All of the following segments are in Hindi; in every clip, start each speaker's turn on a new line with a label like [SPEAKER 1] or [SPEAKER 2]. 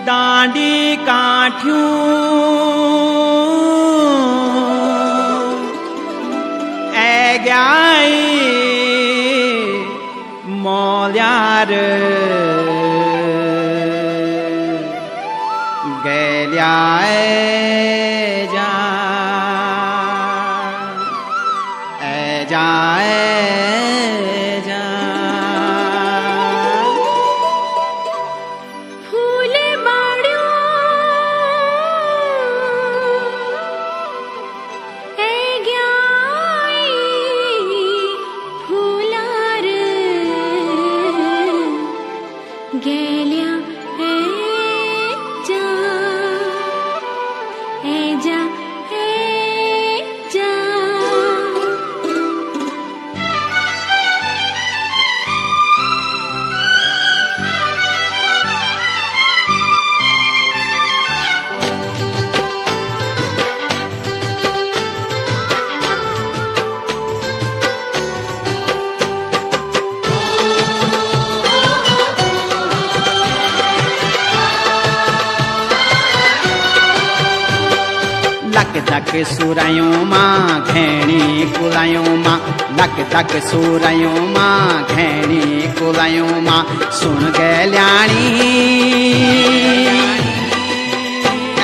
[SPEAKER 1] डांडी काठियूं ऐग्याई मोल्यार गैल्याए जा जाए जा
[SPEAKER 2] फूले बाड़ियों ए ग्याई फूलार गैल्या ए जा ए जा ए जा
[SPEAKER 1] लक धक सुरायूं मां घैणी कुलायूं मां लक धक सुरायूं मां घैणी कुलायूं मां सुन गैल्याणी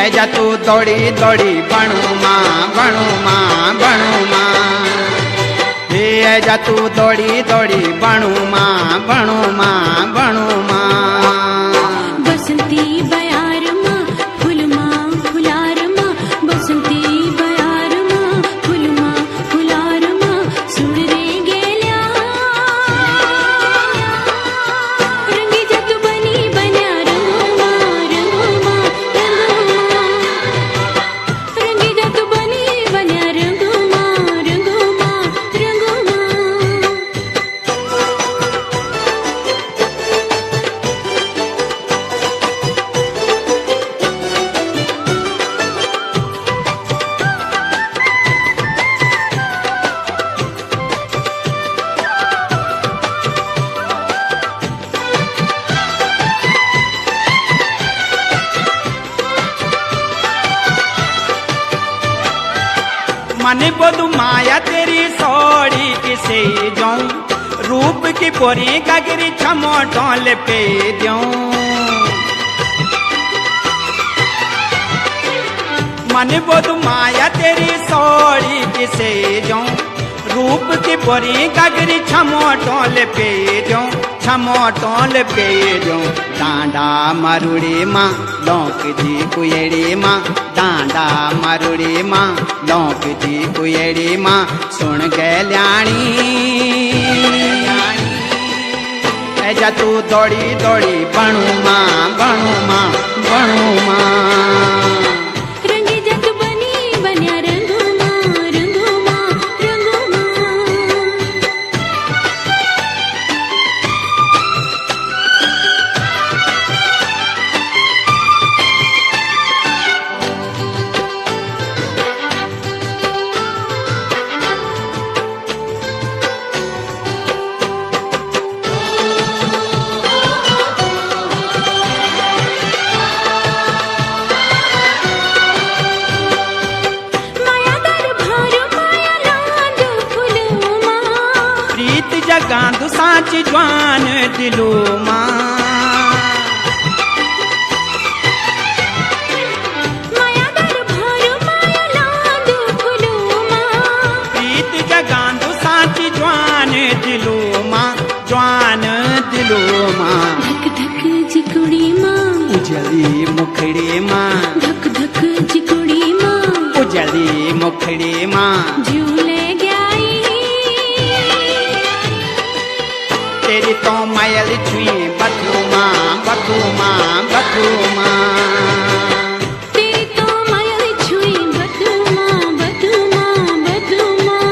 [SPEAKER 1] ऐजा तू दौड़ी दौड़ी बणू मां बणू मां बणू मां हे ऐजा तू दौड़ी दौड़ी बणू मां बणू मां बणू मां
[SPEAKER 2] बसंती बयार मां फूल मां फुलार मां बसंती बयार मां फूल मां फुलार मां सुन रे गेल्या रंगी जत बनी बन्या रंगो मां रंगो मां रंगो मां रंगी जत बनी बन्या रंगो मां रंगो मां रंगो मां
[SPEAKER 1] मन बोधु माया तेरी सोड़ी किसे जाऊं रूप की पोरी गगरी छमो टोल पे दूं मन बोधु माया तेरी सोड़ी किसे जाऊं रूप की पोरी गगरी छमो टोल पे दूं छमो टोल पे दूं डांडा मरुड़ी मां लौक जी कुएड़ी मां डांडा मरुड़ी मां लौक जी कुएड़ी मां सुन गैल्याणी ऐजा तू दौड़ी दौड़ी बणू मां बणू मां बणू मां
[SPEAKER 2] रंगी जत बनी बन्या रंगो मां रंगो मां रंगो मां मायादार भार माया लांद फूल मां
[SPEAKER 1] प्रीत जगांदु साच जवान दिलो मां
[SPEAKER 2] मायादार भार माया लांद फूल मां
[SPEAKER 1] प्रीत जगांदु साच जवान दिलो मां जवान दिलो मां
[SPEAKER 2] धक धक जिकुड़ी मां
[SPEAKER 1] उजली मुखड़ी मां
[SPEAKER 2] धक धक जिकुड़ी मां
[SPEAKER 1] उजली मुखड़ी मां
[SPEAKER 2] झूले ग्याई
[SPEAKER 1] तेरी तो मायल छुई बथू मां बथू मां बथू मां
[SPEAKER 2] तेरी तो माया छुई बधू मां बधू मां बधू मां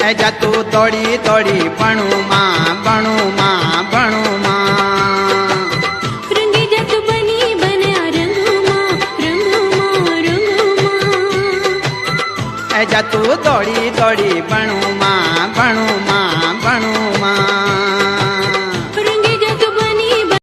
[SPEAKER 1] એજા તું દોડી દોડી ભણું માં ભણું માં ભણું માં
[SPEAKER 2] રંગી જાત બની બન્યા રંગમાં રંગમાં રંગમાં
[SPEAKER 1] એજા તું દોડી દોડી ભણું માં